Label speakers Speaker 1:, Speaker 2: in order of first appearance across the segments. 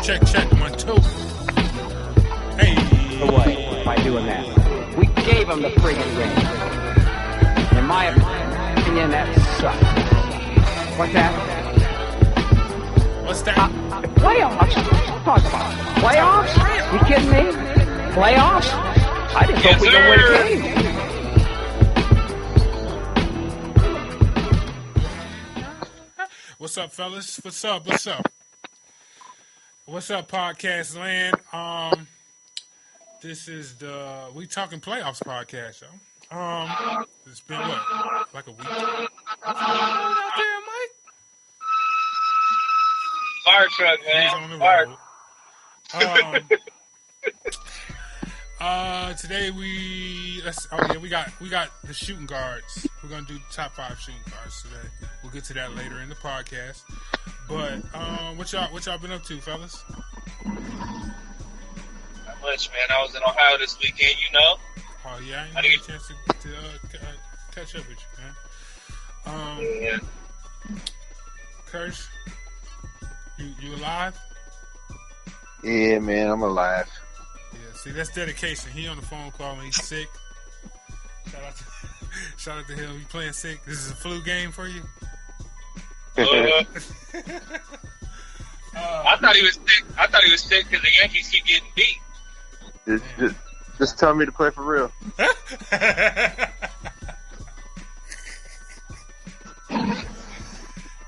Speaker 1: Check, 1, 2. Hey.
Speaker 2: Away by doing that. We gave him the friggin' game. In my opinion, that sucks. What's that?
Speaker 1: What's that?
Speaker 2: Playoffs? Talk about playoffs? You kidding me? Playoffs? I just hope we don't win a game.
Speaker 1: What's up, fellas? What's up? What's up, podcast land? This is the We Talking Playoffs podcast, yo. It's been what? Like a week? What's going on out there, Mike?
Speaker 3: Fire truck, man.
Speaker 1: He's on the road. Today we got the shooting guards. We're gonna do the top 5 shooting guards today. We'll get to that later in the podcast. But what y'all been up to, fellas?
Speaker 3: Not much, man. I was in Ohio this weekend, you know.
Speaker 1: Oh yeah, I didn't get a chance to catch up with you, man.
Speaker 3: Yeah.
Speaker 1: Kirsch, you alive?
Speaker 4: Yeah, man, I'm alive.
Speaker 1: Yeah, see, that's dedication. He on the phone calling. He's sick. Shout out to him. He playing sick. This is a flu game for you.
Speaker 3: I thought he was sick. I thought he was sick because the Yankees keep getting beat.
Speaker 4: Just tell me to play for real.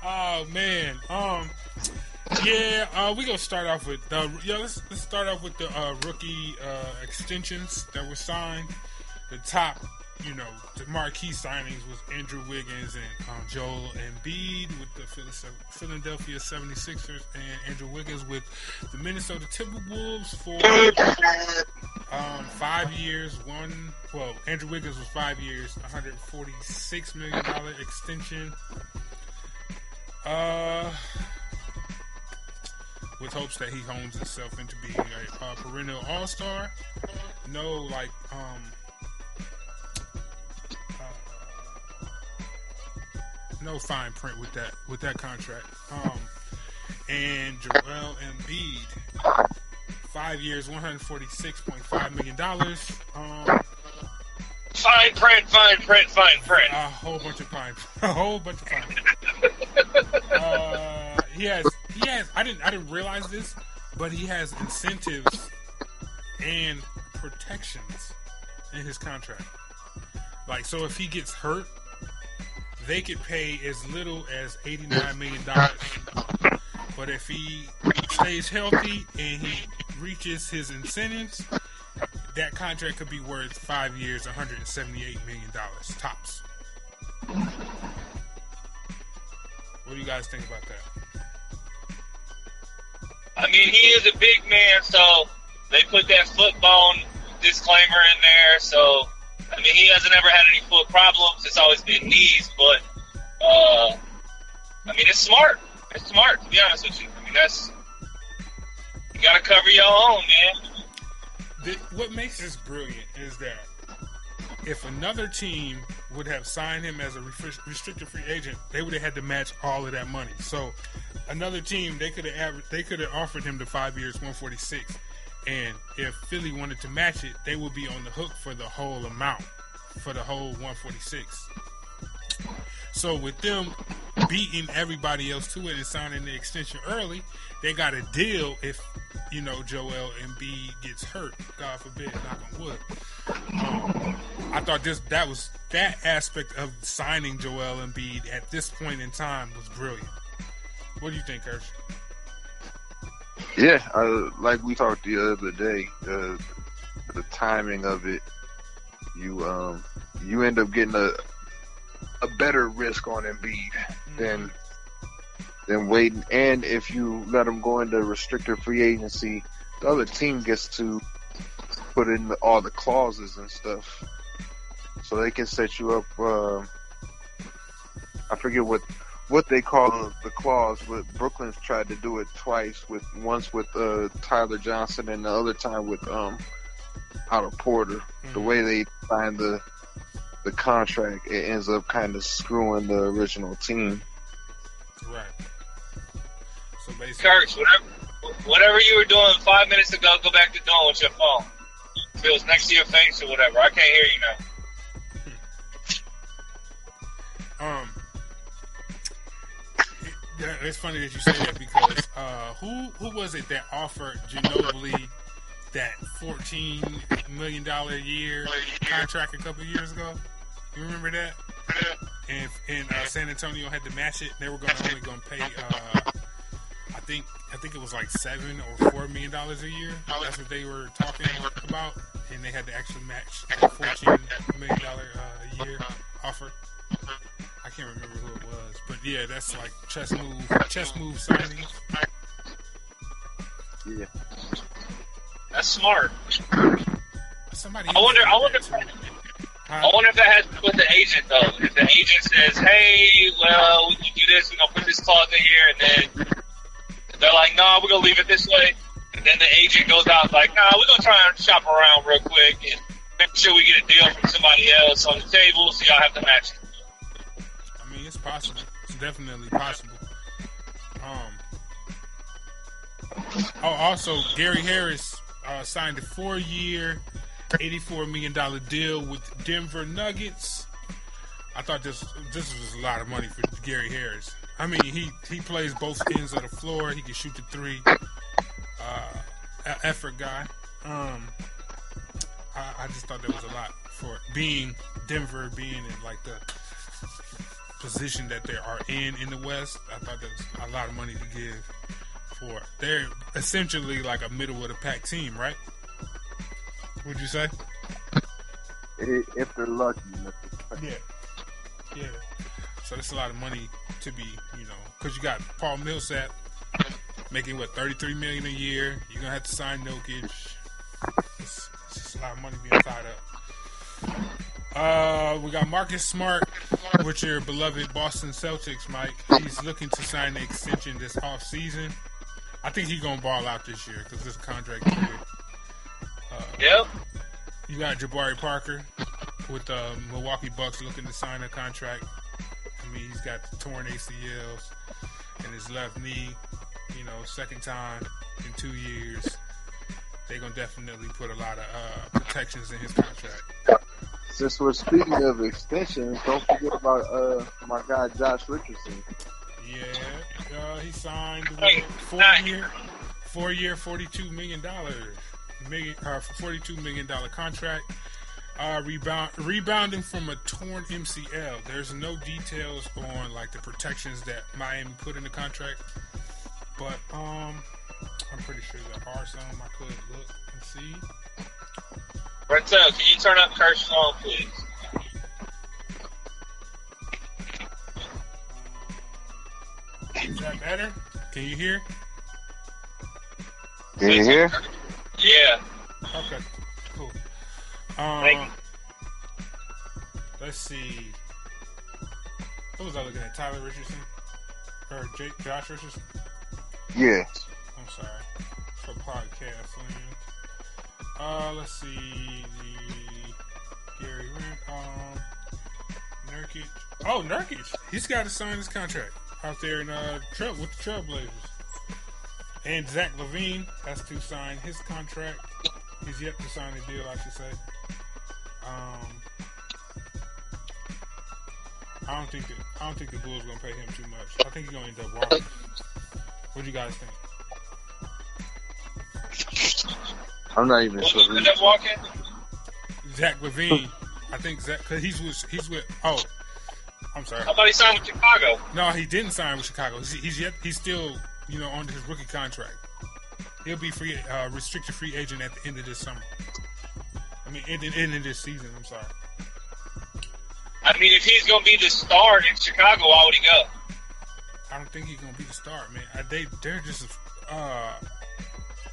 Speaker 1: Oh man. Yeah. We gonna start off with let's start off with the rookie extensions that were signed. The top, the marquee signings was Andrew Wiggins and Joel Embiid with the Philadelphia 76ers, and Andrew Wiggins with the Minnesota Timberwolves for 5 years. Andrew Wiggins was 5 years, $146 million extension. With hopes that he hones himself into being a perennial all-star. No fine print with that contract. And Joel Embiid, 5 years, $146.5 million.
Speaker 3: Fine print.
Speaker 1: A whole bunch of fine. He has. I didn't realize this, but he has incentives and protections in his contract. Like, so if he gets hurt, they could pay as little as $89 million. But if he stays healthy and he reaches his incentives, that contract could be worth 5 years, $178 million tops. What do you guys think about that?
Speaker 3: I mean, he is a big man, so they put that foot bone disclaimer in there. So, I mean, he hasn't ever had any foot problems. It's always been knees, but, I mean, it's smart. It's smart, to be honest with you. I mean, you got to cover your own, man.
Speaker 1: What makes this brilliant is that if another team would have signed him as a restricted free agent, they would have had to match all of that money. So another team, they could have offered him the 5 years, 146, and if Philly wanted to match it, they would be on the hook for the whole amount, for the whole 146. So with them beating everybody else to it and signing the extension early, they got a deal if, Joel Embiid gets hurt. God forbid, knock on wood. I thought that aspect of signing Joel Embiid at this point in time was brilliant. What do you think, Kirsch?
Speaker 4: Yeah, like we talked the other day, the timing of it, you end up getting a better risk on Embiid than waiting. And if you let him go into restricted free agency, the other team gets to put in all the clauses and stuff, so they can set you up. I forget what they call the clause, but Brooklyn's tried to do it twice. Once with Tyler Johnson, and the other time with Otto Porter. The way they signed the contract, it ends up kind of screwing the original team.
Speaker 1: Right. So basically,
Speaker 3: Kirk, whatever you were doing 5 minutes ago, go back to doing with your phone. If it was next to your face or whatever, I can't hear you now.
Speaker 1: It's funny that you say that because who was it that offered Ginobili that $14 million a year contract a couple of years ago? You remember that? And San Antonio had to match it. They were only going to pay, I think it was like $7 or $4 million a year. That's what they were talking about, and they had to actually match the $14 million a year offer. I can't remember who it was, but yeah, that's like chess move signings.
Speaker 4: Yeah,
Speaker 3: that's smart.
Speaker 1: Somebody.
Speaker 3: I wonder if that has to do with the agent though. If the agent says, "Hey, well, we can do this. We're gonna put this clause in here," and then they're like, "No, we're gonna leave it this way," and then the agent goes out like, "Nah, we're gonna try and shop around real quick and make sure we get a deal from somebody else on the table, so y'all have to match it."
Speaker 1: I mean, it's possible. It's definitely possible. Also, Gary Harris signed a 4-year, $84 million deal with Denver Nuggets. I thought this was a lot of money for Gary Harris. I mean, he plays both ends of the floor. He can shoot the three. Effort guy. I just thought that was a lot for being Denver, being in like the position that they are in the West. I thought that was a lot of money to give for. They're essentially like a middle of the pack team, right? Would you say?
Speaker 4: If they're lucky.
Speaker 1: Yeah. So that's a lot of money to be, because you got Paul Millsap making $33 million a year. You're gonna have to sign Jokic. It's just a lot of money being tied up. We got Marcus Smart with your beloved Boston Celtics, Mike. He's looking to sign an extension this off season. I think he's gonna ball out this year because this contract year.
Speaker 3: Yep.
Speaker 1: You got Jabari Parker with the Milwaukee Bucks looking to sign a contract. I mean, he's got torn ACLs in his left knee. Second time in 2 years. They're going to definitely put a lot of protections in his contract.
Speaker 4: Since we're speaking of extensions, don't forget about my guy Josh Richardson.
Speaker 1: Yeah, he signed
Speaker 3: Hey,
Speaker 1: four year, $42 million. $42 million contract. Rebounding from a torn MCL. There's no details on like the protections that Miami put in the contract, but I'm pretty sure there are some. I could look and see.
Speaker 3: Markelle, can you turn up Kirsch's on, please?
Speaker 1: Is that better? Can you hear?
Speaker 4: Can you hear?
Speaker 3: Yeah.
Speaker 1: Okay, cool. Let's see. What was I looking at? Tyler Richardson? Or Josh Richardson?
Speaker 4: Yeah.
Speaker 1: I'm sorry. For podcast land. Let's see. Gary Rent. Nurkic. Oh, Nurkic. He's got to sign his contract out there in with the Trailblazers. And Zach LaVine has to sign his contract. He's yet to sign a deal, I should say. I don't think the Bulls gonna pay him too much. I think he's gonna end up walking. What do you guys think?
Speaker 4: I'm not even sure.
Speaker 3: Who's end up walking?
Speaker 1: Zach LaVine. I think Zach, because he's with. Oh, I'm sorry.
Speaker 3: I thought he signed with Chicago.
Speaker 1: No, he didn't sign with Chicago. He's still on his rookie contract. He'll be restricted free agent at the end of this summer. I mean, end of this season. I'm sorry.
Speaker 3: I mean, if he's going to be the star in Chicago, why would he go?
Speaker 1: I don't think he's going to be the star, man. They're just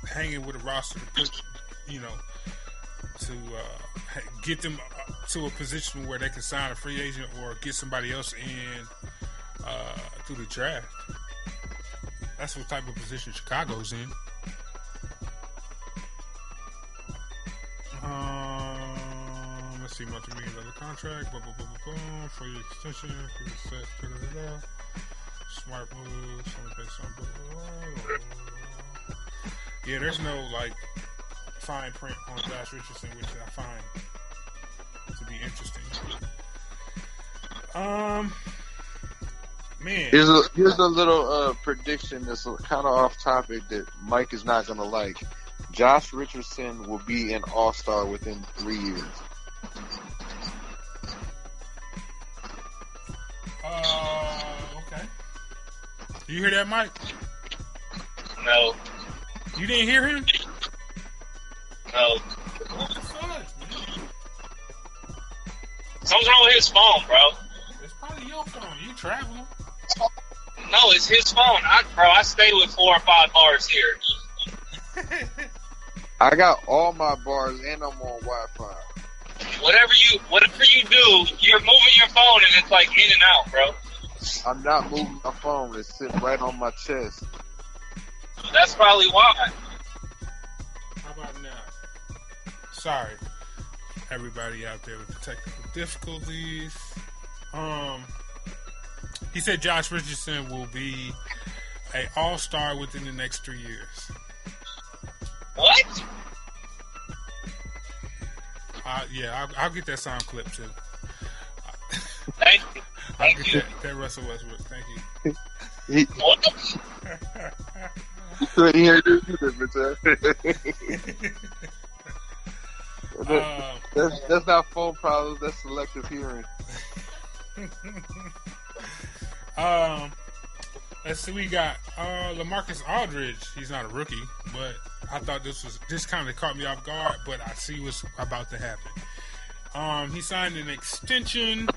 Speaker 1: hanging with a roster to put, to get them to a position where they can sign a free agent or get somebody else in through the draft. That's what type of position Chicago's in. Let's see, multi-million-dollar contract, for your extension, for your set, smart moves, based on Yeah, there's no like fine print on Josh Richardson, which I find to be interesting. Man,
Speaker 4: Here's a little prediction that's kind of off topic that Mike is not gonna like. Josh Richardson will be an All-Star within 3 years.
Speaker 1: Okay. You hear that, Mike?
Speaker 3: No.
Speaker 1: You didn't hear him?
Speaker 3: No.
Speaker 1: What the fuck, man?
Speaker 3: Something's wrong with his phone, bro.
Speaker 1: It's probably your phone. You traveling?
Speaker 3: No, it's his phone. I stay with 4 or 5 bars here.
Speaker 4: I got all my bars and I'm on Wi-Fi.
Speaker 3: Whatever you do, you're moving your phone and it's like in and out, bro.
Speaker 4: I'm not moving my phone. It's sitting right on my chest.
Speaker 3: That's probably why.
Speaker 1: How about now? Sorry, everybody out there with the technical difficulties. He said Josh Richardson will be an All-Star within the next 3 years.
Speaker 3: What?
Speaker 1: Yeah, I'll get that sound clip too.
Speaker 3: Thank you.
Speaker 1: I'll get that Russell Westbrook. Thank you.
Speaker 3: What?
Speaker 4: You couldn't hear this either, that's not phone problems. That's selective hearing.
Speaker 1: Let's see. We got LaMarcus Aldridge. He's not a rookie, but I thought this kind of caught me off guard. But I see what's about to happen. He signed an extension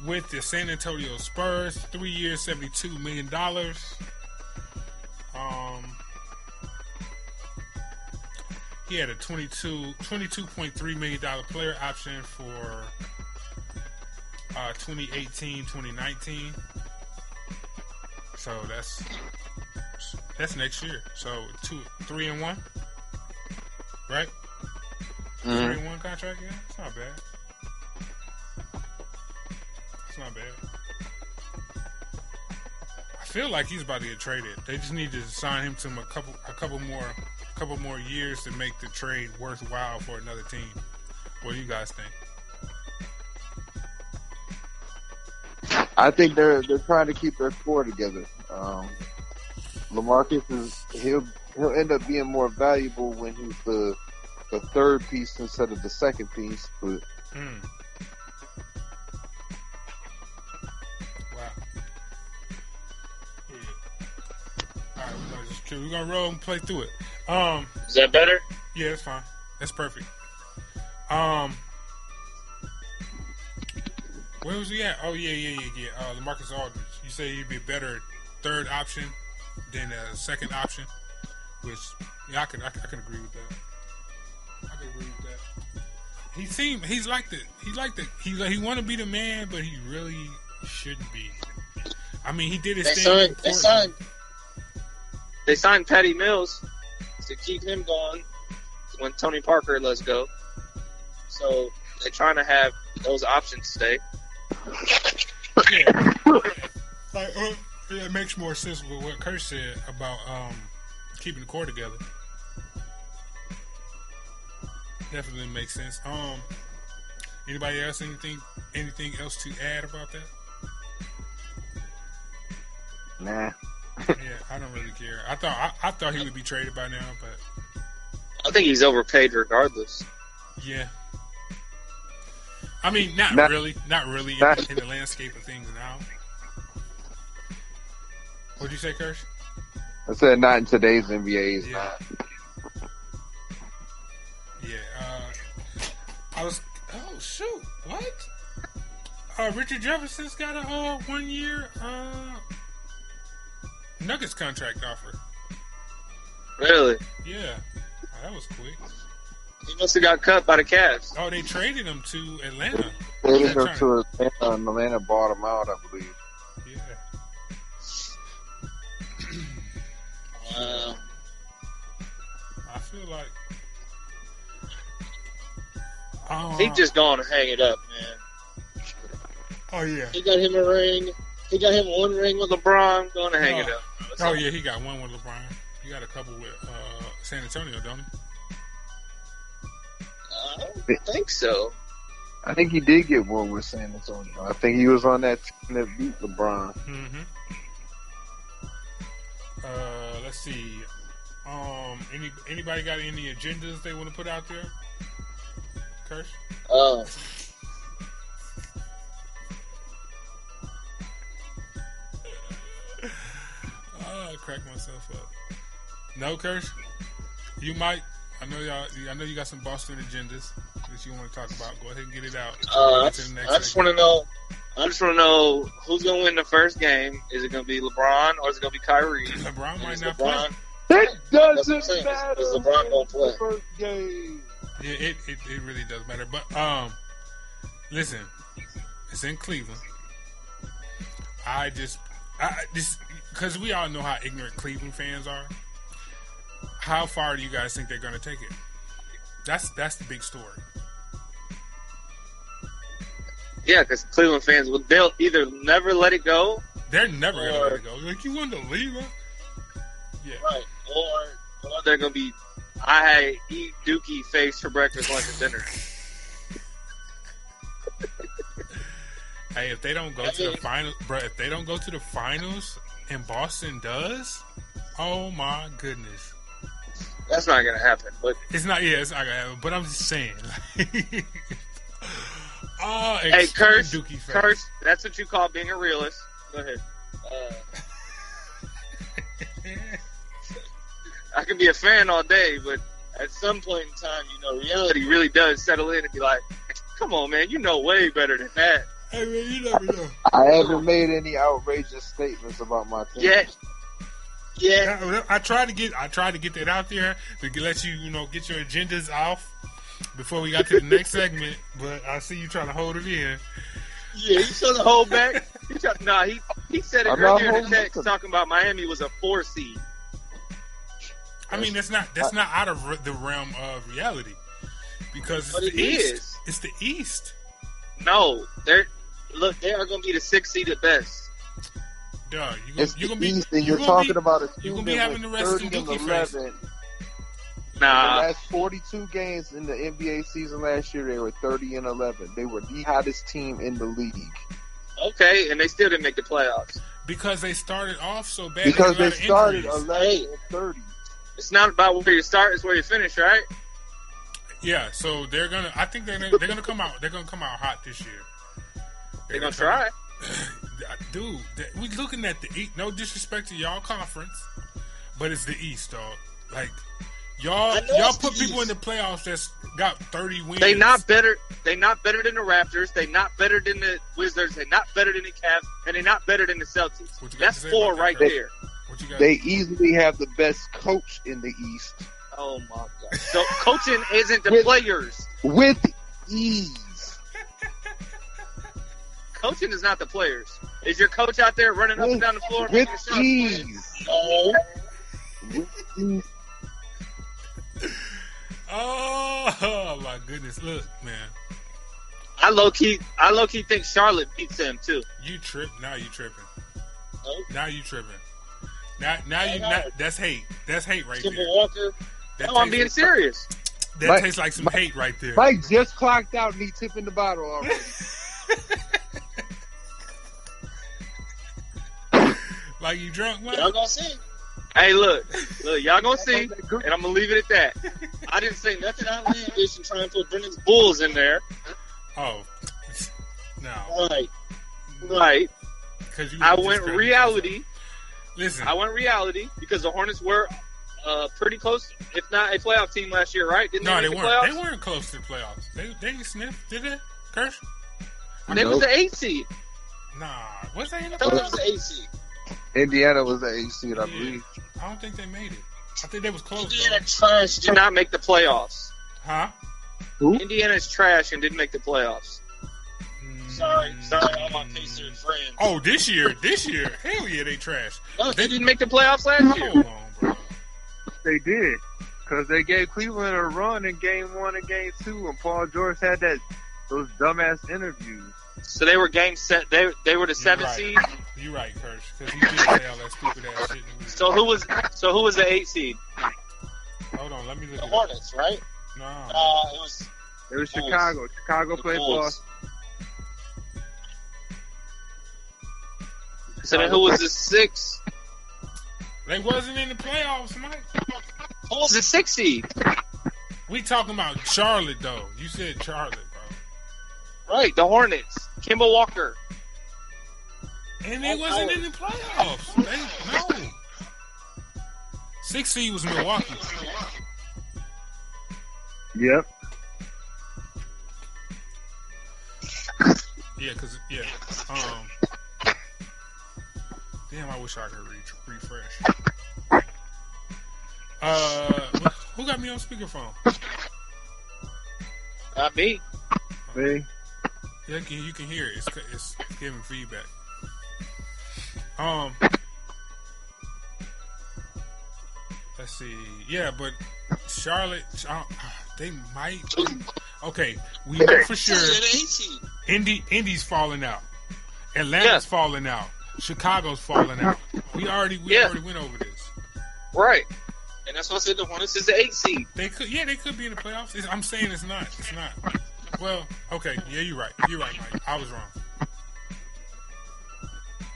Speaker 1: with the San Antonio Spurs, 3 years, $72 million. He had a $22.3 million player option for 2018-2019. So that's next year. So 3-1, right? 3-1 contract, yeah. It's not bad. It's not bad. I feel like he's about to get traded. They just need to sign him to a couple more years to make the trade worthwhile for another team. What do you guys think?
Speaker 4: I think they're trying to keep their core together. LaMarcus he'll end up being more valuable when he's the third piece instead of the second piece. But
Speaker 1: wow. Yeah. All right, we're gonna roll and play through it.
Speaker 3: Is that better?
Speaker 1: Yeah, that's fine. That's perfect. Where was he at? Oh, yeah. LaMarcus Aldridge. You say he'd be a better third option than a second option, which I can agree with that. He want to be the man, but he really shouldn't be. I mean, he did his thing.
Speaker 3: They signed Patty Mills to keep him going when Tony Parker lets go. So they're trying to have those options stay.
Speaker 1: Yeah. Like, it makes more sense with what Kurt said about keeping the core together. Definitely makes sense. Anybody else anything else to add about that?
Speaker 4: Nah.
Speaker 1: Yeah, I don't really care. I thought he would be traded by now, but
Speaker 3: I think he's overpaid regardless.
Speaker 1: yeah. I mean, not really in the landscape of things now. What'd you say, Kirsch?
Speaker 4: I said not in today's NBA.
Speaker 1: Yeah. I was. Oh shoot! What? Richard Jefferson's got a 1 year Nuggets contract offer.
Speaker 3: Really?
Speaker 1: Yeah. Oh, that was quick.
Speaker 3: He must have got cut by the Cavs.
Speaker 1: Oh, they traded him to Atlanta.
Speaker 4: Traded him to Atlanta, and Atlanta bought him out, I believe.
Speaker 1: Yeah.
Speaker 3: Wow.
Speaker 1: I feel like
Speaker 3: He just gone to hang it up, man.
Speaker 1: Oh yeah.
Speaker 3: He got him a ring. He got him one ring with LeBron. Going to hang it up.
Speaker 1: Oh yeah, he got one with LeBron. He got a couple with San Antonio, don't he?
Speaker 3: I don't think so.
Speaker 4: I think he did get one with San Antonio. I think he was on that team that beat LeBron.
Speaker 1: Mm-hmm. Let's see. Anybody got any agendas they want to put out there? Kirsch? I crack myself up. No, Kirsch? You might. I know you got some Boston agendas that you want to talk about. Go ahead and get it out.
Speaker 3: I just want to know who's going to win the first game. Is it going to be LeBron or is it going to be Kyrie?
Speaker 1: LeBron might not play.
Speaker 4: It doesn't matter.
Speaker 3: Is LeBron going to play?
Speaker 4: First game.
Speaker 1: Yeah, it really does matter. But listen, it's in Cleveland. I just because we all know how ignorant Cleveland fans are. How far do you guys think they're going to take it? That's the big story.
Speaker 3: Yeah, because Cleveland fans, they'll either never let it go.
Speaker 1: They're never going to let it go. Like, you want to leave us? Yeah.
Speaker 3: Right. Or they're going to be, I eat Dookie face for breakfast, lunch, and dinner.
Speaker 1: Hey, if they don't go to the finals, bro, if they don't go to the finals and Boston does, oh my goodness.
Speaker 3: That's not going to happen. But
Speaker 1: it's not going to happen. But I'm just saying.
Speaker 3: Hey, Curse, that's what you call being a realist. Go ahead. I can be a fan all day, but at some point in time, reality really does settle in and be like, come on, man, you know way better than that.
Speaker 1: Hey, man, you never know.
Speaker 4: I haven't made any outrageous statements about my team.
Speaker 3: Yeah.
Speaker 1: I tried to get that out there to let you, get your agendas off before we got to the next segment, but I see you trying to hold it in.
Speaker 3: Yeah, you trying to hold back? He said it earlier in the text talking about Miami was a 4 seed.
Speaker 1: I mean, that's not out of the realm of reality because it's the East. It's the East.
Speaker 3: No, they are going to be the 6th seed at best.
Speaker 1: Duh,
Speaker 4: you're going to be. And you're talking about a team that
Speaker 1: having the
Speaker 4: went
Speaker 1: rest
Speaker 4: 30
Speaker 1: of
Speaker 4: and
Speaker 1: Dookie
Speaker 4: 11.
Speaker 3: Nah.
Speaker 4: The last 42 games in the NBA season last year, they were 30 and 11. They were the hottest team in the league.
Speaker 3: Okay, and they still didn't make the playoffs.
Speaker 1: Because they started off so bad.
Speaker 4: Because they started
Speaker 1: injuries.
Speaker 4: 11 and 30.
Speaker 3: It's not about where you start; it's where you finish, right?
Speaker 1: Yeah. So I think they're gonna come out. They're gonna come out hot this year.
Speaker 3: They're gonna try.
Speaker 1: Dude, we looking at the East. No disrespect to y'all conference, but it's the East, dog. Like y'all put people in the playoffs that's got 30 wins.
Speaker 3: They not better than the Raptors. They not better than the Wizards. They not better than the Cavs, and they not better than the Celtics. That's 4 right there.
Speaker 4: They easily have the best coach in the East.
Speaker 3: Oh my God! So coaching isn't the players.
Speaker 4: With ease.
Speaker 3: Coaching is not the players. Is your coach out there running up and down the floor
Speaker 4: with ease?
Speaker 3: No.
Speaker 1: Oh my goodness! Look, man.
Speaker 3: I low key think Charlotte beats them too.
Speaker 1: Now you tripping.
Speaker 3: Oh.
Speaker 1: Now you tripping. Now you that's hate. That's hate right there.
Speaker 3: Walker. No, I'm being serious.
Speaker 1: That tastes like some hate right there.
Speaker 4: Mike just clocked out and he tipping the bottle already.
Speaker 1: Like you drunk, man?
Speaker 3: Y'all gonna see. Hey, look, y'all gonna see, and I'm gonna leave it at that. I didn't say nothing outlandish and trying to put Brennan's Bulls in there.
Speaker 1: Oh, no.
Speaker 3: Right. I went reality.
Speaker 1: Listen,
Speaker 3: I went reality because the Hornets were pretty close, if not a playoff team last year, right? Didn't they
Speaker 1: weren't.
Speaker 3: Playoffs?
Speaker 1: They weren't close to the playoffs. They sniffed, did they? Kirsch?
Speaker 3: They was the 8 seed.
Speaker 1: Nah, was they in the
Speaker 3: I thought it
Speaker 1: playoffs?
Speaker 3: was the 8 seed.
Speaker 4: Indiana was the 8 seed, I believe.
Speaker 1: I don't think they made it. I think they was close.
Speaker 3: Indiana's trash did not make the playoffs.
Speaker 1: Huh?
Speaker 4: Who?
Speaker 3: Indiana's trash and didn't make the playoffs. Sorry, all my Pacer friends.
Speaker 1: Oh, this year, hell yeah, they trash.
Speaker 3: No, they didn't make the playoffs last year.
Speaker 1: Hold on, bro.
Speaker 4: They did. Because they gave Cleveland a run in Game 1 and Game 2, and Paul George had those dumbass interviews.
Speaker 3: So they were game set. They were the 7th seed.
Speaker 1: You're right, Kirsch, because he did say all that stupid ass shit in the
Speaker 3: So who was the 8 seed?
Speaker 1: Hold on, let me look
Speaker 5: The
Speaker 1: at it.
Speaker 5: Hornets, right?
Speaker 1: No.
Speaker 5: It was
Speaker 4: Chicago. Chicago played
Speaker 5: Bulls.
Speaker 4: Boston.
Speaker 3: So then who was the 6?
Speaker 1: They wasn't in the playoffs, Mike.
Speaker 3: Who was the 6 seed?
Speaker 1: We talking about Charlotte, though. You said Charlotte, bro.
Speaker 3: Right, the Hornets. Kemba Walker.
Speaker 1: And they wasn't in the playoffs. No. 6 seed was Milwaukee.
Speaker 4: Yep.
Speaker 1: Yeah, damn, I wish I could refresh. Who got me on speakerphone?
Speaker 3: Not me.
Speaker 4: Me.
Speaker 1: Yeah, you can hear it. It's giving feedback. Let's see. Yeah, but Charlotte, they might. Okay, we know for sure. Indy's falling out. Atlanta's falling out. Chicago's falling out. We already went over this.
Speaker 3: Right. And that's why I said the Hornets is the 8 seed.
Speaker 1: They could be in the playoffs. I'm saying it's not. It's not. Well, okay, yeah, you're right. You're right, Mike. I was wrong.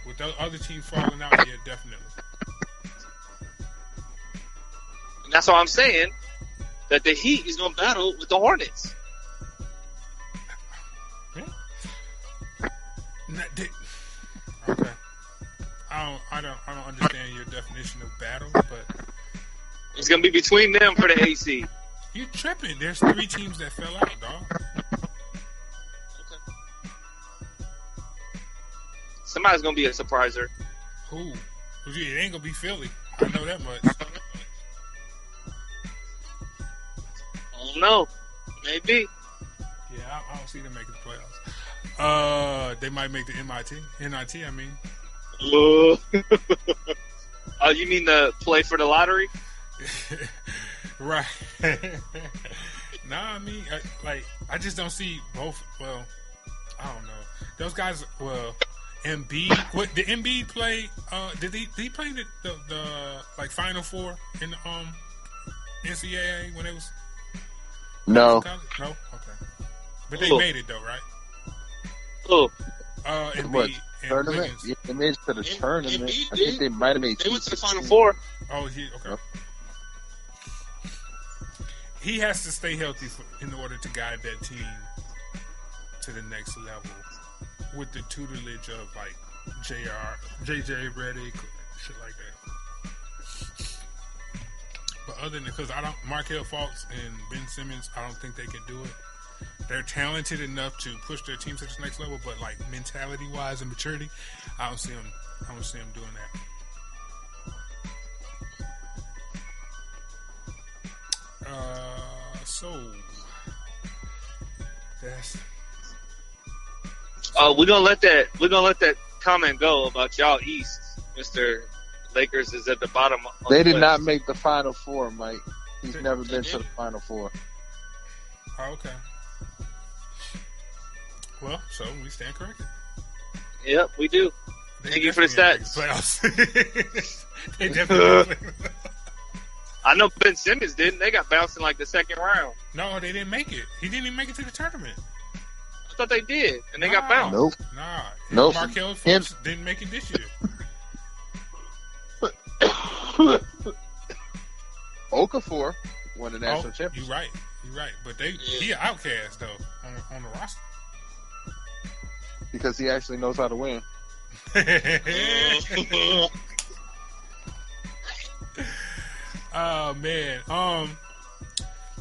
Speaker 1: With the other teams falling out, yeah, definitely.
Speaker 3: And that's why I'm saying that the Heat is going to battle with the Hornets.
Speaker 1: Okay. I don't understand your definition of battle, but
Speaker 3: it's going to be between them for the 8 seed.
Speaker 1: You tripping? There's 3 teams that fell out, dog.
Speaker 3: Okay. Somebody's going to be a surpriser.
Speaker 1: Who? It ain't gonna be Philly. I know that much.
Speaker 3: I don't know. Maybe.
Speaker 1: Yeah, I don't see them making the playoffs. They might make the NIT, I mean.
Speaker 3: Oh, you mean the play for the lottery?
Speaker 1: Right. Nah, I mean, I just don't see both. Well, I don't know. Those guys, Embiid. What did Embiid play? Did he play the like Final Four in the NCAA when it was?
Speaker 4: No.
Speaker 1: No. Okay. But they made it though, right?
Speaker 3: Oh.
Speaker 1: Embiid and
Speaker 4: Tournament?
Speaker 1: Wiggins.
Speaker 4: Yeah, they made it to the tournament.
Speaker 5: Embiid
Speaker 4: I think they might have made.
Speaker 3: They went to the Final Four.
Speaker 1: Oh, okay. He has to stay healthy in order to guide that team to the next level with the tutelage of like JJ Redick, shit like that. But other than because Markelle Fultz and Ben Simmons, I don't think they can do it. They're talented enough to push their team to the next level, but like mentality wise and maturity, I don't see them doing that. So that's.
Speaker 3: We're gonna let that comment go about y'all East, Mr. Lakers is at the bottom.
Speaker 4: They did not make the Final Four, Mike. He's never been to the Final Four.
Speaker 1: Oh, okay. Well, so we stand corrected.
Speaker 3: Yep, we do. Thank you for the stats.
Speaker 1: They definitely.
Speaker 3: I know Ben Simmons didn't. They got bounced in like the second round.
Speaker 1: No, they didn't make it. He didn't even make it to the tournament.
Speaker 3: I thought they did, and they got bounced.
Speaker 4: Nope.
Speaker 1: Nah.
Speaker 4: Nope.
Speaker 1: Markelle Fultz didn't make it this year.
Speaker 4: Okafor won the national championship.
Speaker 1: You're right. But he an outcast though on the roster.
Speaker 4: Because he actually knows how to win.
Speaker 1: Oh man.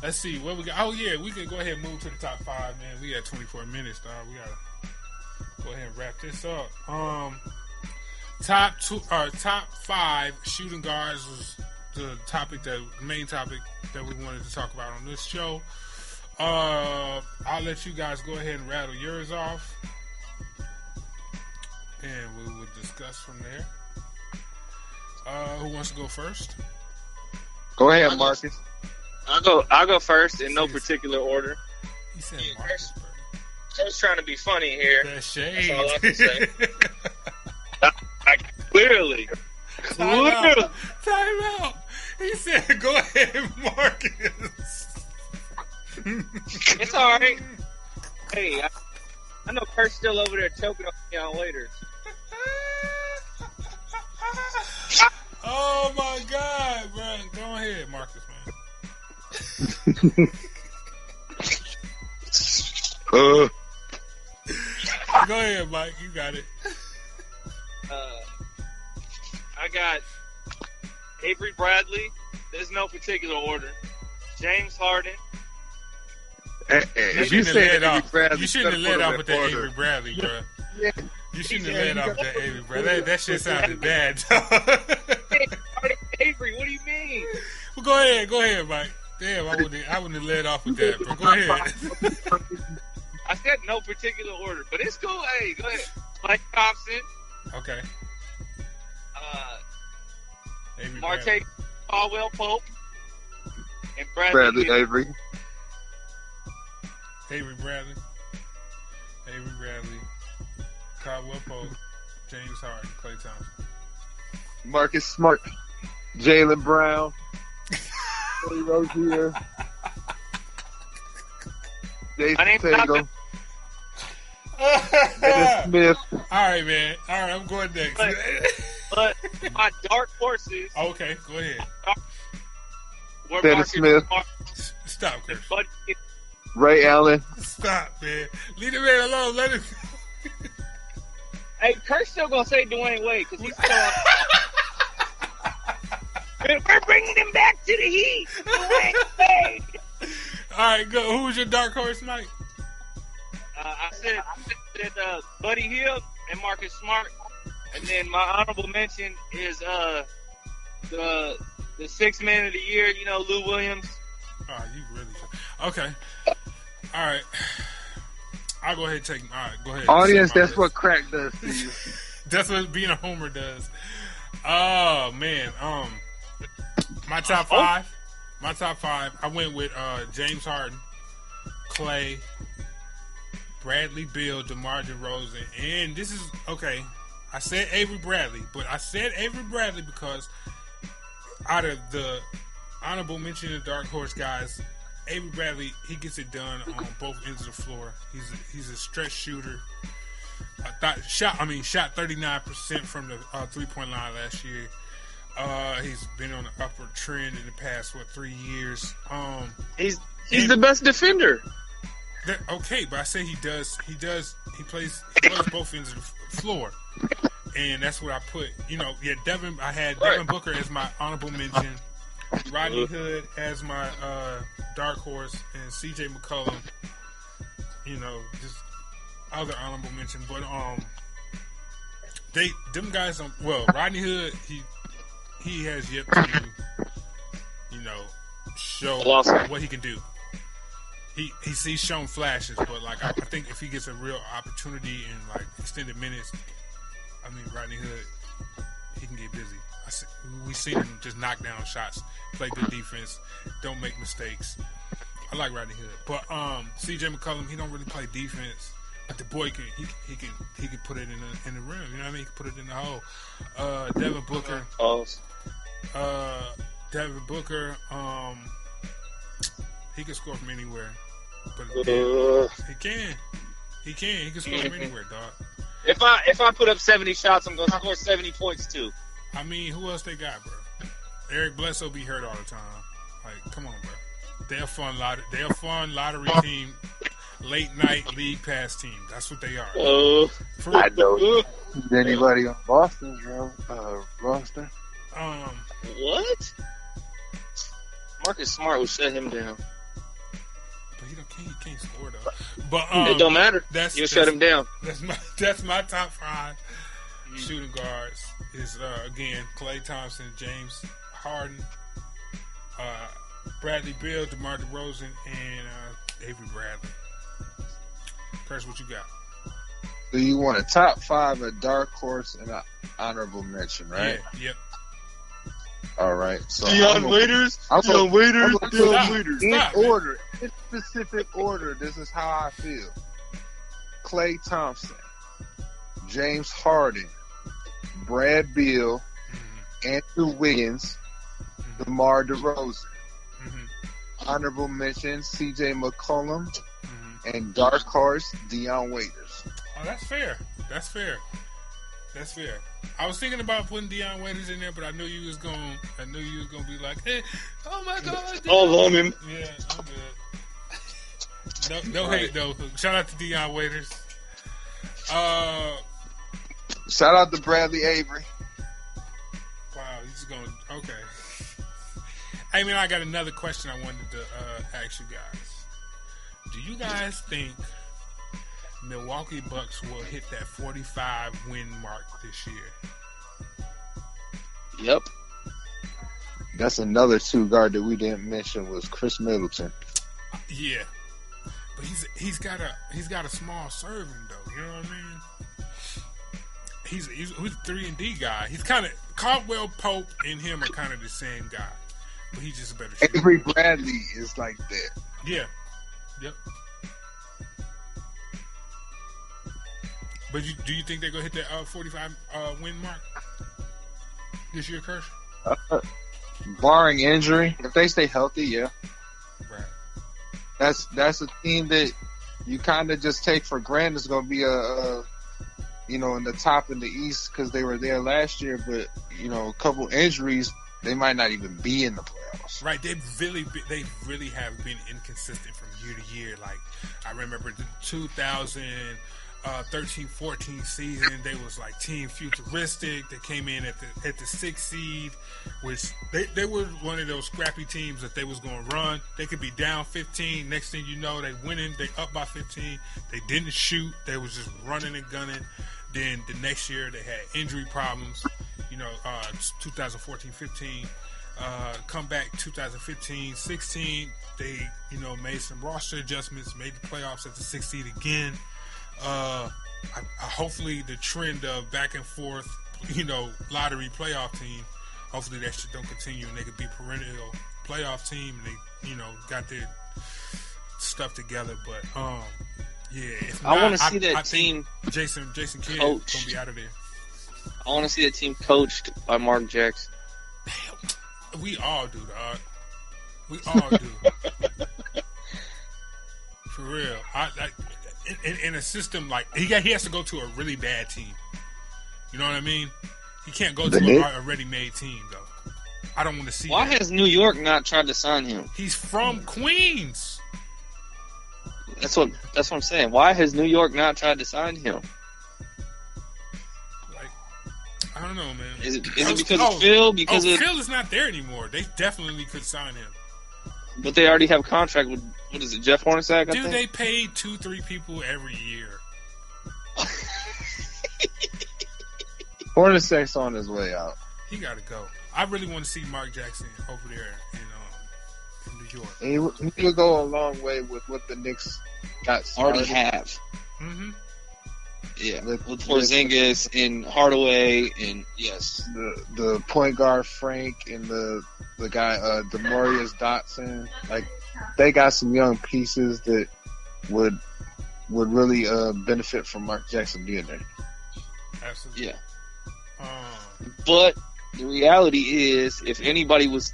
Speaker 1: Let's see what we got. Oh yeah, we can go ahead and move to the top 5, man. We got 24 minutes, dog. We gotta go ahead and wrap this up. Top 5 shooting guards was the main topic that we wanted to talk about on this show. I'll let you guys go ahead and rattle yours off, and we will discuss from there. Who wants to go first?
Speaker 4: Go ahead, Marcus.
Speaker 3: I'll go first in no particular order.
Speaker 1: He said Marcus, bro.
Speaker 3: I was trying to be funny here.
Speaker 1: That shade.
Speaker 3: That's all I can say. Clearly.
Speaker 1: Time out. He said, "Go ahead, Marcus."
Speaker 3: It's all right. Hey, I know Kurt's still over there choking on me on waiters.
Speaker 1: Oh my God, bro! Go ahead, Marcus, man. Go ahead, Mike. You got it.
Speaker 3: I got Avery Bradley. There's no particular order. James Harden.
Speaker 4: If you say
Speaker 1: you shouldn't have led off with that Avery Bradley, bro.
Speaker 4: Yeah.
Speaker 1: You shouldn't have led off with that Avery Bradley. That shit sounded bad.
Speaker 3: Avery, what do you mean?
Speaker 1: Well, go ahead, Mike. Damn, I wouldn't have led off with that, bro. Go ahead.
Speaker 3: I said no particular order, but it's cool. Hey, go ahead. Mike Thompson.
Speaker 1: Okay.
Speaker 3: Markelle Caldwell Pope. And
Speaker 4: Bradley Avery.
Speaker 1: Avery Bradley. Caldwell Pope. James Harden. Klay Thompson.
Speaker 4: Marcus Smart. Jaylen Brown. Cody Rozier. Jason Tatum. Dennis Smith.
Speaker 1: All right, man. All right, I'm going next.
Speaker 3: But my dark horses.
Speaker 1: Okay, go ahead.
Speaker 4: Dennis Smith.
Speaker 1: Stop, Chris.
Speaker 4: Ray Allen.
Speaker 1: Stop, man. Leave the man alone. Let him.
Speaker 3: Hey, Kurt's still gonna say Dwayne Wade because he's still on. We're bringing him back to the Heat. Dwayne Wade.
Speaker 1: All right, go. Who was your dark horse, Mike?
Speaker 3: I said Buddy Hield and Marcus Smart, and then my honorable mention is the sixth man of the year. You know, Lou Williams.
Speaker 1: Oh, you really should. Okay. All right. I'll go ahead and take. All right, go ahead.
Speaker 4: Audience, that's what crack does to you.
Speaker 1: That's what being a homer does. Oh man. My top five. I went with James Harden, Klay, Bradley Beal, DeMar DeRozan, and this is okay. I said Avery Bradley, but I said Avery Bradley because out of the honorable mention of dark horse guys, Avery Bradley, he gets it done on both ends of the floor. He's a stretch shooter. Shot 39% from the 3-point line last year. He's been on an upward trend in the past 3 years.
Speaker 3: He's the best defender.
Speaker 1: Okay, but I say he plays both ends of the floor, and that's what I put. I had Devin Booker as my honorable mention, Rodney Hood as my dark horse, and C.J. McCollum. Just other honorable mention, but them guys don't. Well, Rodney Hood, he has yet to, show what he can do. He's shown flashes, but I think if he gets a real opportunity in extended minutes, Rodney Hood, he can get busy. We seen him just knock down shots, play good defense, don't make mistakes. I like Rodney Hood, but C.J. McCollum, he don't really play defense. But the boy can put it in the rim. You know what I mean? He can put it in the hole. Devin Booker. Devin Booker. He can score from anywhere. But he can. He can score from anywhere, dog.
Speaker 3: If I put up 70 shots, I'm gonna score 70 points too.
Speaker 1: Who else they got, bro? Eric Bledsoe be hurt all the time. Come on, bro. They're a fun lottery team. Late night league pass team. That's what they are.
Speaker 4: I know. Is anybody on Boston's roster?
Speaker 3: What? Marcus Smart will shut him down.
Speaker 1: But he can't score though. But
Speaker 3: it don't matter. You'll shut him down.
Speaker 1: That's my top five shooting guards. Is again Klay Thompson, James Harden, Bradley Beal, DeMar DeRozan, and Avery Bradley. Chris, what you got?
Speaker 4: So you want a top five, a dark horse, and an honorable mention, right?
Speaker 1: Yeah. Yep.
Speaker 4: All right. So
Speaker 3: Deion Waiters.
Speaker 4: In specific order. This is how I feel. Klay Thompson, James Harden, Brad Beal, Andrew Wiggins, DeMar DeRozan. Honorable mention, C.J. McCollum, and dark horse, Deion Waiters.
Speaker 1: Oh, that's fair. That's fair. That's fair. I was thinking about putting Deion Waiters in there, but I knew you was gonna be like, "Hey, oh my God!"
Speaker 5: I love him.
Speaker 1: Yeah, I'm good. No hate though. Shout out to Deion Waiters.
Speaker 4: Shout out to Bradley Avery.
Speaker 1: Wow, he's just going. Okay. I mean, I got another question I wanted to ask you guys. Do you guys think Milwaukee Bucks will hit that 45 win mark this year?
Speaker 5: Yep.
Speaker 4: That's another two guard that we didn't mention was Chris Middleton.
Speaker 1: Yeah, but he's got a small serving though. You know what I mean? He's a 3-and-D guy. He's kind of Caldwell Pope and him are kind of the same guy, but he's just a better shooter.
Speaker 4: Avery Bradley is like that.
Speaker 1: Yeah. Yep. But do you think they're gonna hit that 45 win mark this year, Kirsch?
Speaker 4: Barring injury, if they stay healthy, yeah.
Speaker 1: Right.
Speaker 4: That's a team that you kind of just take for granted is going to be in the top in the East because they were there last year. But a couple injuries, they might not even be in the playoffs.
Speaker 1: Right. They really have been inconsistent from year to year. Like I remember the 2013-14 season, they was like team futuristic. They came in at the 6th seed, which they were one of those scrappy teams that they was going to run. They could be down 15. Next thing you know, they winning. They up by 15. They didn't shoot. They was just running and gunning. Then the next year they had injury problems. 2014-15. Come back 2015-16. They made some roster adjustments. Made the playoffs at the 6th seed again. Hopefully the trend of back and forth, lottery playoff team, hopefully that shit don't continue and they could be perennial playoff team and they, got their stuff together. But yeah, if not,
Speaker 5: I want to see that team.
Speaker 1: Jason Kidd
Speaker 5: coached.
Speaker 1: gonna be out of there.
Speaker 5: I want to see that team coached by Mark Jackson.
Speaker 1: Damn, we all do, dog. We all do. For real, in a system like he has to go to a really bad team. You know what I mean? He can't go to a ready-made team though. I don't want to see.
Speaker 5: Why
Speaker 1: that.
Speaker 5: has New York not tried to sign him?
Speaker 1: He's from Queens.
Speaker 5: That's what I'm saying. Why has New York not tried to sign him?
Speaker 1: Like, I don't know, man.
Speaker 5: Is it because of Phil? Because
Speaker 1: Phil is not there anymore. They definitely could sign him.
Speaker 5: But they already have a contract with, what is it, Jeff Hornacek? I think?
Speaker 1: They paid 2-3 people every year.
Speaker 4: Hornacek's on his way out.
Speaker 1: He got to go. I really want to see Mark Jackson over there in New York.
Speaker 4: And he would go a long way with what the Knicks got started.
Speaker 5: Already have.
Speaker 1: Mm-hmm.
Speaker 5: Yeah, with Porzingis and Hardaway and yes,
Speaker 4: the point guard Frank and the guy Demarius Dotson, like they got some young pieces that would really benefit from Mark Jackson being there.
Speaker 1: Absolutely.
Speaker 5: Yeah. But the reality is, if anybody was,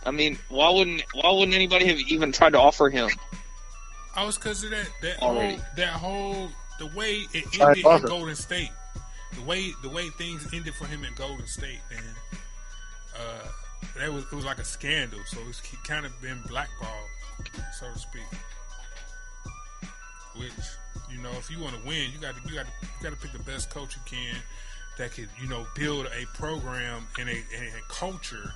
Speaker 5: I mean, why wouldn't anybody have even tried to offer him?
Speaker 1: I was because of the way it ended in Golden State, the way things ended for him in Golden State, and it was like a scandal. So it's kind of been blackballed, so to speak. Which, if you want to win, you got to pick the best coach you can that could build a program and a culture.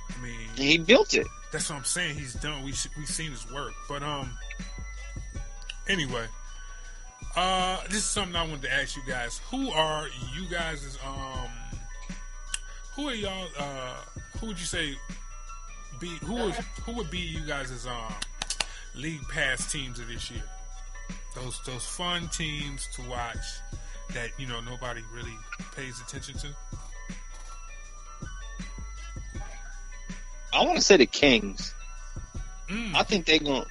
Speaker 1: I mean,
Speaker 5: and he built it.
Speaker 1: That's what I'm saying. He's done. We've seen his work, but anyway. This is something I wanted to ask you guys. Who are you guys' who are y'all who would you say who would be you guys' league pass teams of this year? Those fun teams to watch that nobody really pays attention to.
Speaker 5: I want to say the Kings. I think they're gonna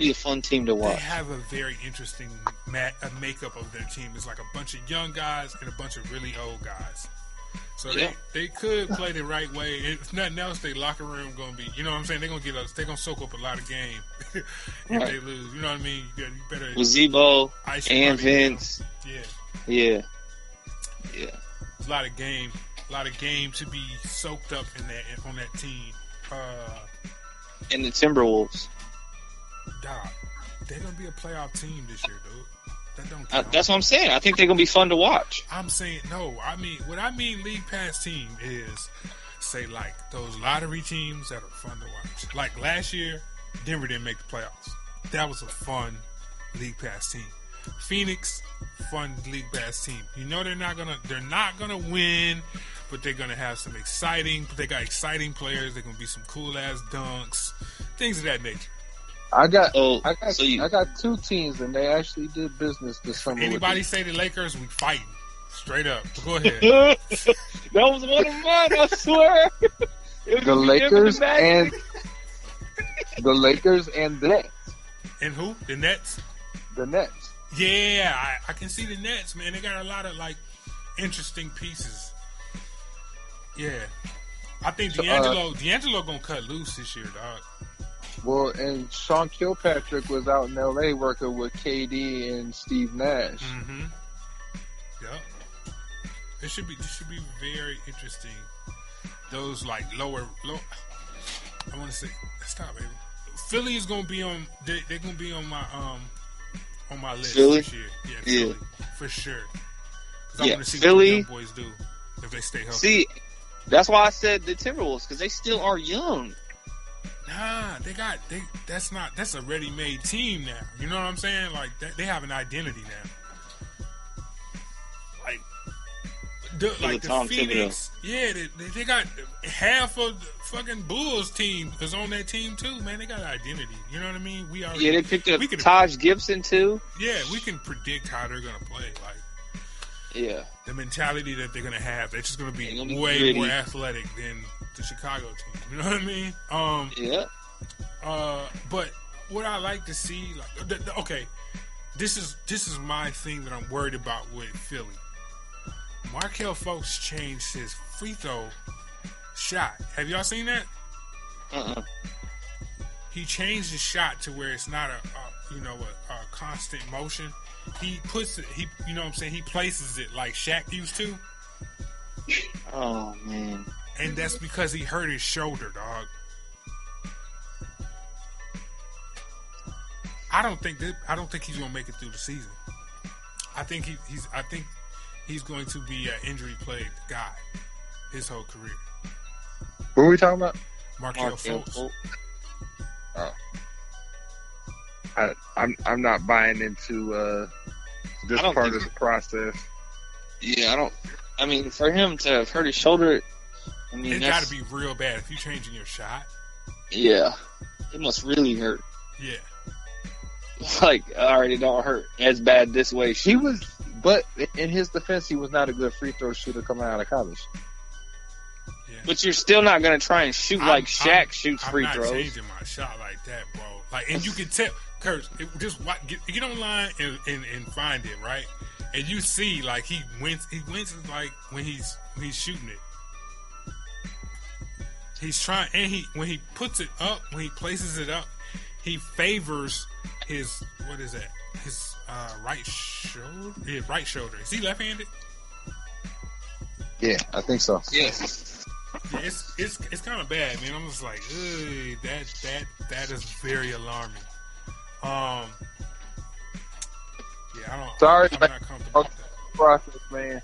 Speaker 5: be a fun team to watch.
Speaker 1: They have a very interesting makeup of their team. It's like a bunch of young guys and a bunch of really old guys. So they could play the right way. If nothing else, their locker room gonna be, you know what I'm saying? They're gonna soak up a lot of game if they lose. You know what I mean? You better
Speaker 5: with Zebo and Vince. Yeah.
Speaker 1: There's a lot of game to be soaked up on that team.
Speaker 5: And the Timberwolves.
Speaker 1: Dog, they're gonna be a playoff team this year, dude. That don't count.
Speaker 5: That's what I'm saying. I think they're gonna be fun to watch.
Speaker 1: I'm saying no. What I mean league pass team is, say, like those lottery teams that are fun to watch. Like last year, Denver didn't make the playoffs. That was a fun league pass team. Phoenix, fun league pass team. You know they're not gonna win, but they're gonna have some exciting. They got exciting players. They're gonna be some cool ass dunks, things of that nature.
Speaker 6: I got two teams, and they actually did business this summer.
Speaker 1: Anybody say the Lakers? We fighting straight up. Go ahead.
Speaker 5: That was one of mine. I swear.
Speaker 6: The Lakers and the Nets.
Speaker 1: And who? The Nets.
Speaker 6: The Nets.
Speaker 1: Yeah, I can see the Nets, man. They got a lot of like interesting pieces. Yeah, I think D'Angelo gonna cut loose this year, dog.
Speaker 6: Well, and Sean Kilpatrick was out in L.A. working with KD and Steve Nash.
Speaker 1: Mm-hmm. Yep. This should be very interesting. Those like lower. I want to say, stop, baby. Philly is gonna be on. They're gonna be on my list this year. Yeah, Philly for sure. I want to see what the young boys do if they stay healthy.
Speaker 5: See, that's why I said the Timberwolves because they still are young.
Speaker 1: Nah, that's a ready-made team now. You know what I'm saying? Like they have an identity now. Like the Phoenix, they got half of the fucking Bulls team is on that team too, man. They got an identity. You know what I mean?
Speaker 5: They picked up Taj Gibson too.
Speaker 1: Yeah, we can predict how they're gonna play. Like, the mentality that they're gonna have, they're just gonna be way gritty. More athletic than the Chicago team. You know what I mean? But what I like to see, like, okay, this is my thing that I'm worried about with Philly. Markelle Fultz changed his free throw shot. Have y'all seen that? He changed his shot to where it's not a constant motion. He puts it. You know what I'm saying? He places it like Shaq used to.
Speaker 5: Oh man!
Speaker 1: And that's because he hurt his shoulder, dog. I don't think he's gonna make it through the season. I think he's going to be an injury-plagued guy his whole career.
Speaker 6: Who are we talking about?
Speaker 1: Markelle Fultz.
Speaker 6: Oh. I'm not buying into this part of the process.
Speaker 5: Yeah, I mean, for him to have hurt his shoulder,
Speaker 1: it's got to be real bad if you're changing your shot.
Speaker 5: Yeah, it must really hurt.
Speaker 1: Yeah.
Speaker 5: Like, already don't hurt as bad this way.
Speaker 6: But in his defense, he was not a good free throw shooter coming out of college.
Speaker 1: Yeah.
Speaker 5: But you're still not going to try and shoot like Shaq shoots free throws.
Speaker 1: I'm not changing my shot like that, bro. Like, and you can tell, Kurt, just get online and find it, right? And you see, like, he winces like when he's shooting it. He's trying, and when he puts it up, when he places it up, he favors his, what is that? His right shoulder? Yeah, right shoulder. Is he left-handed?
Speaker 6: Yeah, I think so.
Speaker 1: Yeah. Yeah, it's kind of bad, man. I'm just like, that is very alarming. Yeah, I'm not comfortable with that
Speaker 6: process, man.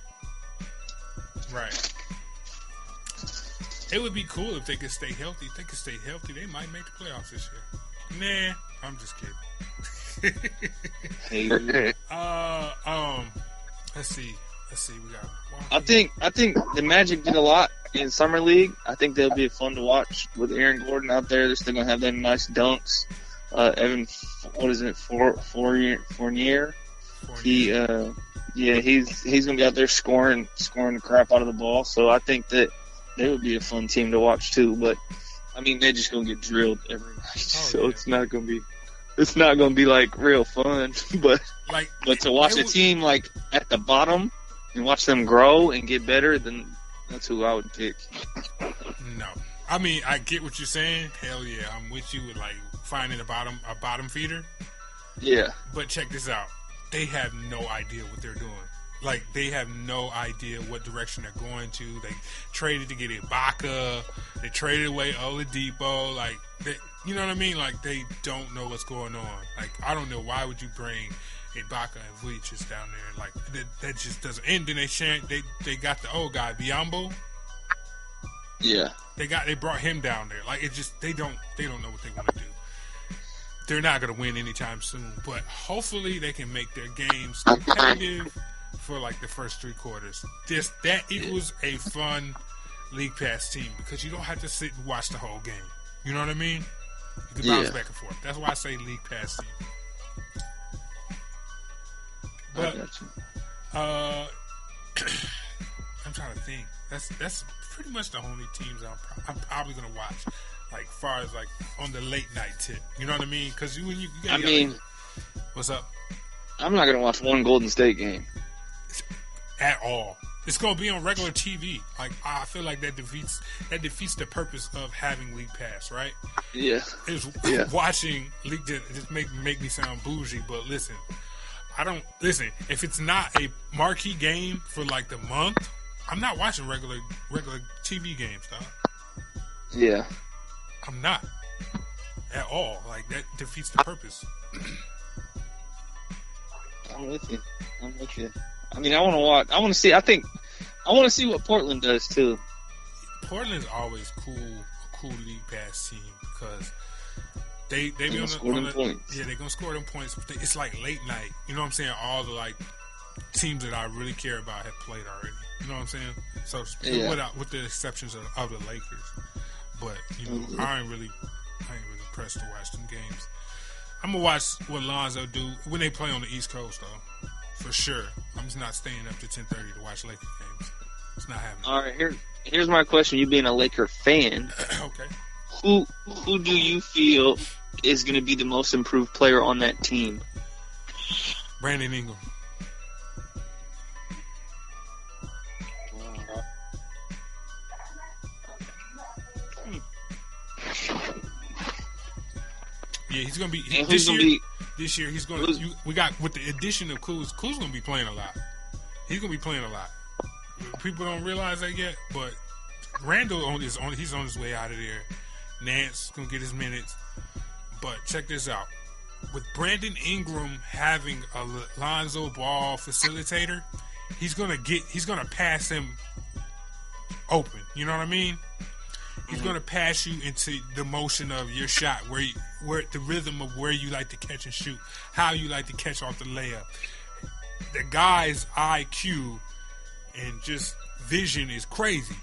Speaker 1: Right. It would be cool if they could stay healthy. If they could stay healthy, they might make the playoffs this year. Nah, I'm just kidding. Let's see. We got.
Speaker 5: I think the Magic did a lot in summer league. I think they'll be fun to watch with Aaron Gordon out there. They're still gonna have them nice dunks. Evan, what is it? Fournier. He's gonna be out there scoring the crap out of the ball. So I think that they would be a fun team to watch too. But I mean, they're just gonna get drilled every night, it's not gonna be like real fun. But to watch a team like at the bottom and watch them grow and get better, then That's who I would pick.
Speaker 1: No. I mean, I get what you're saying. Hell yeah, I'm with you with like finding a bottom feeder.
Speaker 5: Yeah.
Speaker 1: But check this out. They have no idea what they're doing. Like, they have no idea what direction they're going to. They traded to get Ibaka. They traded away Oladipo. Like, you know what I mean? Like, they don't know what's going on. Like, I don't know. Why would you bring Ibaka and Vujicic down there? Like, that just doesn't. And then they got the old guy, Biyombo.
Speaker 5: Yeah.
Speaker 1: They brought him down there. Like, it just, they don't know what they want to do. They're not going to win anytime soon. But hopefully they can make their games competitive for like the first 3 quarters. That equals a fun League Pass team because you don't have to sit and watch the whole game. You know what I mean? You can bounce back and forth. That's why I say League Pass team. But I'm trying to think. That's pretty much the only teams I'm probably gonna watch. Like far as like on the late night tip. You know what I mean? Because you got. What's up?
Speaker 5: I'm not gonna watch one Golden State game
Speaker 1: at all. It's gonna be on regular TV. Like I feel like that defeats the purpose of having League Pass, right?
Speaker 5: Yeah.
Speaker 1: Watching League just make me sound bougie, but listen, if it's not a marquee game for like the month, I'm not watching regular TV games, dog.
Speaker 5: Yeah.
Speaker 1: I'm not at all. Like that defeats the purpose.
Speaker 5: I'm with you. I mean, I want to see. I want to see what Portland does too.
Speaker 1: Portland's always a cool League Pass team because they be on the points. Yeah, they're gonna score them points. It's like late night. You know what I'm saying? All the like teams that I really care about have played already. You know what I'm saying? So with the exceptions of the Lakers, but you know, I ain't really pressed to watch them games. I'm gonna watch what Lonzo do when they play on the East Coast though. For sure. I'm just not staying up to 10:30 to watch Lakers games. It's not happening.
Speaker 5: All right, here's my question. You being a Laker fan,
Speaker 1: okay.
Speaker 5: Who do you feel is going to be the most improved player on that team?
Speaker 1: Brandon Ingram. Yeah, he's gonna be this year. He's gonna. We got with the addition of Kuz. Kuz gonna be playing a lot. He's gonna be playing a lot. People don't realize that yet, but Randall he's on his way out of there. Nance gonna get his minutes. But check this out: with Brandon Ingram having a Lonzo Ball facilitator, he's gonna pass him open. You know what I mean? He's going to pass you into the motion of your shot, where the rhythm of where you like to catch and shoot, how you like to catch off the layup. The guy's IQ and just vision is crazy.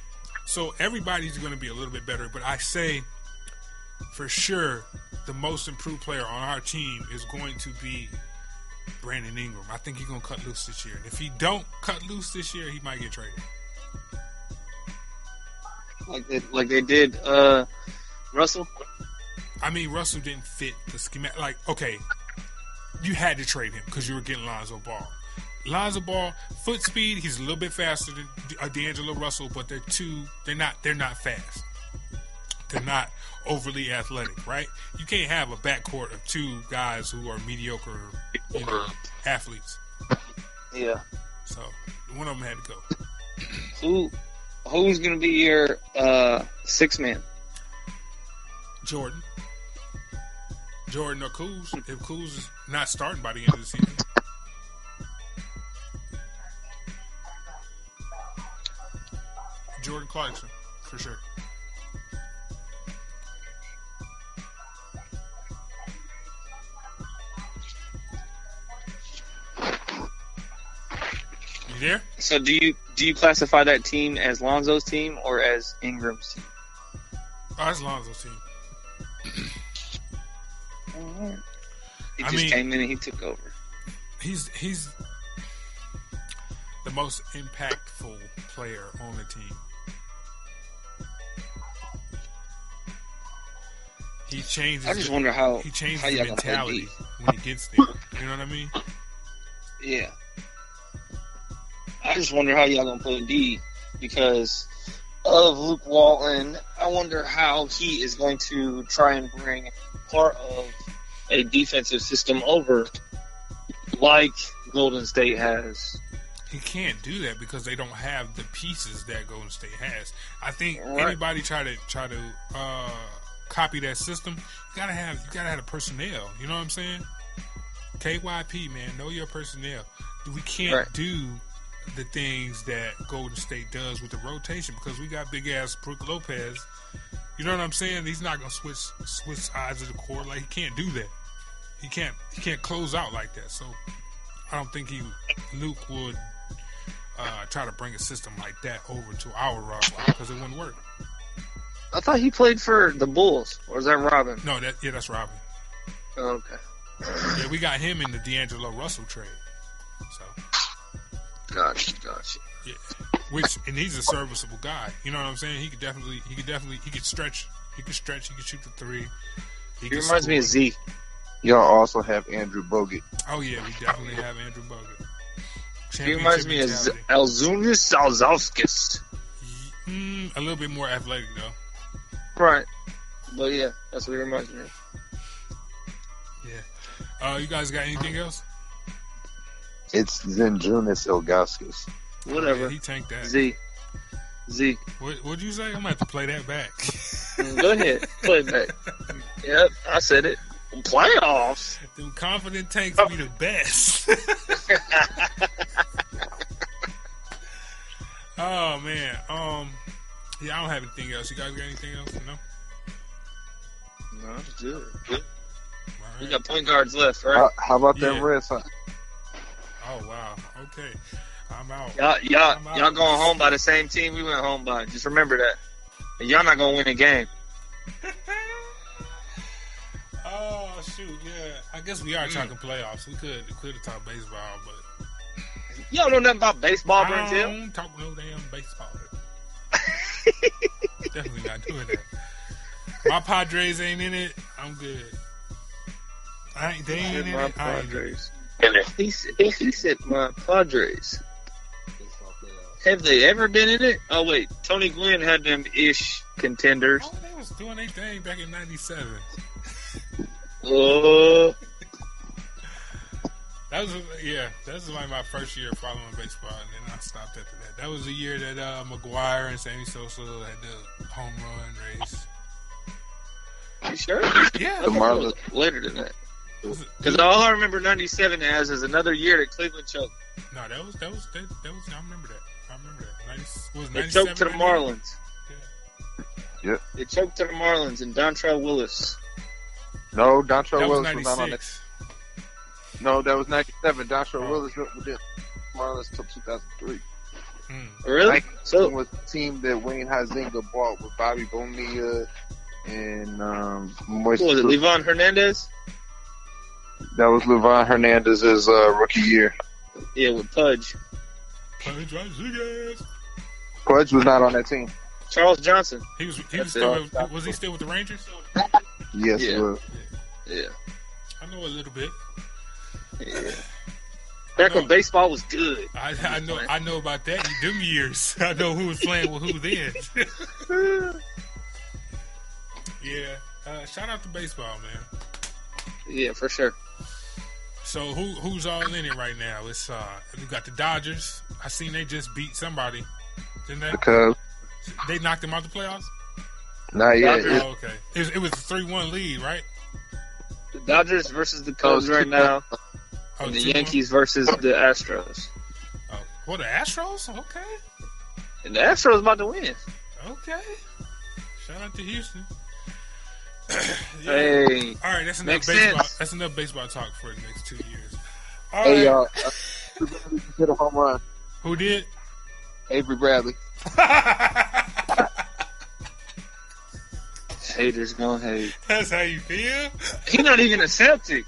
Speaker 1: So everybody's going to be a little bit better. But I say, for sure, the most improved player on our team is going to be Brandon Ingram. I think he's going to cut loose this year. And if he don't cut loose this year, he might get traded.
Speaker 5: Like they did Russell?
Speaker 1: I mean, Russell didn't fit the schema. Like, okay, you had to trade him because you were getting Lonzo Ball. Lonzo Ball, foot speed, he's a little bit faster than D'Angelo Russell, but they're not fast. They're not overly athletic, right? You can't have a backcourt of 2 guys who are mediocre, athletes.
Speaker 5: Yeah.
Speaker 1: So one of them had to go.
Speaker 5: Who's going to be your 6th man?
Speaker 1: Jordan or Kuz. If Kuz is not starting by the end of the season. Jordan Clarkson, for sure. You there?
Speaker 5: So do you classify that team as Lonzo's team or as Ingram's team?
Speaker 1: Oh, it's Lonzo's team.
Speaker 5: He came in and he took over.
Speaker 1: He's the most impactful player on the team. He changes.
Speaker 5: I just wonder how
Speaker 1: he changes the mentality when he gets there. You know what I mean?
Speaker 5: Yeah. I just wonder how y'all gonna play D because of Luke Walton, I wonder how he is going to try and bring part of a defensive system over like Golden State has.
Speaker 1: He can't do that because they don't have the pieces that Golden State has. I think anybody try to copy that system, you gotta have the personnel. You know what I'm saying? KYP, man, know your personnel. We can't do the things that Golden State does with the rotation because we got big ass Brook Lopez. You know what I'm saying? He's not gonna switch sides of the court. Like, he can't do that. He can't close out like that. So I don't think Luke would try to bring a system like that over to our roster because it wouldn't work.
Speaker 5: I thought he played for the Bulls, or is that Robin?
Speaker 1: No, that's Robin.
Speaker 5: Oh, okay.
Speaker 1: Yeah, we got him in the D'Angelo Russell trade. So.
Speaker 5: Gotcha.
Speaker 1: Yeah, and he's a serviceable guy. You know what I'm saying? He could stretch. He could shoot the three.
Speaker 5: He reminds me of Z.
Speaker 4: Y'all also have Andrew Bogut.
Speaker 1: Oh yeah, we definitely have Andrew Bogut.
Speaker 5: He reminds me of Alzunis Salzauskas.
Speaker 1: A little bit more athletic though.
Speaker 5: Right. But yeah, that's what he reminds me of.
Speaker 1: Yeah. You guys got anything else?
Speaker 4: It's Zenjunas Ilgauskas.
Speaker 5: Whatever.
Speaker 1: Yeah, he tanked that.
Speaker 5: Z.
Speaker 1: What'd you say? I'm gonna have to play that back.
Speaker 5: Go ahead. Play it back. Yep, I said it. Playoffs?
Speaker 1: Them confident tanks be the best. Oh, man. Yeah, I don't have anything else. You guys got anything else?
Speaker 5: No, it's good.
Speaker 1: Right.
Speaker 5: We got point guards left, right?
Speaker 4: How about them Red Sox?
Speaker 1: Oh, wow. Okay. I'm out.
Speaker 5: Y'all going home by the same team we went home by. Just remember that. And y'all not going to win a game.
Speaker 1: Oh, shoot, yeah. I guess we are talking playoffs. We could have talked baseball, but...
Speaker 5: You don't know nothing about baseball, Brentil.
Speaker 1: I don't talk no damn baseball. Definitely not doing that. My Padres ain't in it. I'm good. They ain't in it.
Speaker 5: Padres. He said my Padres. Have they ever been in it? Oh, wait. Tony Gwynn had them ish contenders.
Speaker 1: Oh, they was doing their thing back in 97. That was like my first year following baseball, and then I stopped after that. That was the year that McGuire and Sammy Sosa had the home run race.
Speaker 5: You sure?
Speaker 1: Yeah.
Speaker 5: The Marlins later than that. Because all I remember 97 as is another year that Cleveland choked.
Speaker 1: No, that was. I remember that.
Speaker 5: They choked to the Marlins.
Speaker 4: Yeah. Yep.
Speaker 5: They choked to the Marlins and Dontrell Willis.
Speaker 4: No, Dontrell Willis was
Speaker 1: 96.
Speaker 4: not on that. No, that was 97. Dontrell Willis with the Marlins till 2003.
Speaker 5: Really?
Speaker 4: So it was the team that Wayne Huizenga bought with Bobby Bonilla and
Speaker 5: was it Levon Hernandez?
Speaker 4: That was Levon Hernandez's rookie year.
Speaker 5: Yeah, with Pudge.
Speaker 4: Pudge was not on that team.
Speaker 5: Charles Johnson.
Speaker 1: He was he still with the Rangers?
Speaker 4: Yes,
Speaker 5: yeah.
Speaker 4: he was.
Speaker 5: Yeah.
Speaker 1: I know a little bit.
Speaker 5: Yeah. Back when baseball was good.
Speaker 1: I know about that. Them years. I know who was playing with who then. Yeah. Shout out to baseball, man.
Speaker 5: Yeah, for sure.
Speaker 1: So who's all in it right now? It's you got the Dodgers. I seen they just beat somebody, didn't they?
Speaker 4: Because
Speaker 1: they knocked them out the playoffs.
Speaker 4: Not yet.
Speaker 1: Oh, okay. It was a 3-1 lead, right?
Speaker 5: The Dodgers versus the Cubs right now. And the Yankees versus the Astros.
Speaker 1: Oh, well, the Astros? Okay.
Speaker 5: And the Astros about to win.
Speaker 1: Okay. Shout out to Houston.
Speaker 5: Yeah. Hey.
Speaker 1: All right, that's enough baseball. Sense. That's enough baseball talk for the next 2 years. All
Speaker 4: hey,
Speaker 1: right.
Speaker 4: y'all. Hit a home run.
Speaker 1: Who did?
Speaker 4: Avery Bradley.
Speaker 5: Haters gonna hate.
Speaker 1: That's how you feel?
Speaker 5: He's not even a Celtic.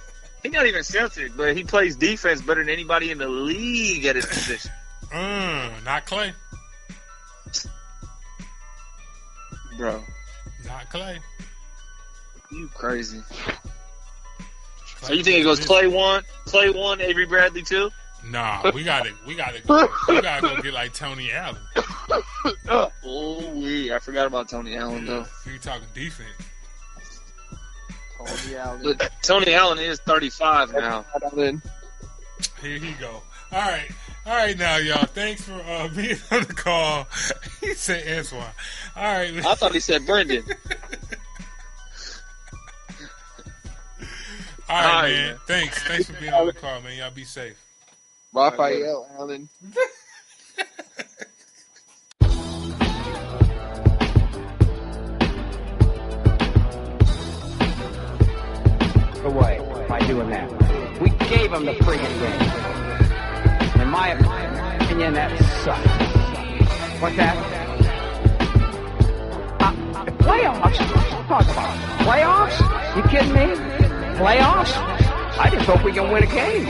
Speaker 5: But he plays defense better than anybody in the league at his position.
Speaker 1: Not Clay.
Speaker 5: Bro.
Speaker 1: Not Clay.
Speaker 5: You crazy. So you think it goes Clay 1, Avery Bradley 2?
Speaker 1: Nah, we gotta go get like Tony Allen.
Speaker 5: Oh, I forgot about Tony Allen though.
Speaker 1: We talking defense.
Speaker 6: Tony Allen.
Speaker 5: But Tony Allen is 35 now.
Speaker 1: Here you go. All right, now y'all. Thanks for being on the call. He said Antoine. All right.
Speaker 5: I thought he said Brendan.
Speaker 1: All right, man. Thanks for being on the call, man. Y'all be safe.
Speaker 6: Raphael Allen.
Speaker 2: Away by doing that. We gave him the friggin' game. In my opinion, that sucks. What's that? The playoffs? Talk about playoffs? You kidding me? Playoffs? I just hope we can win a game.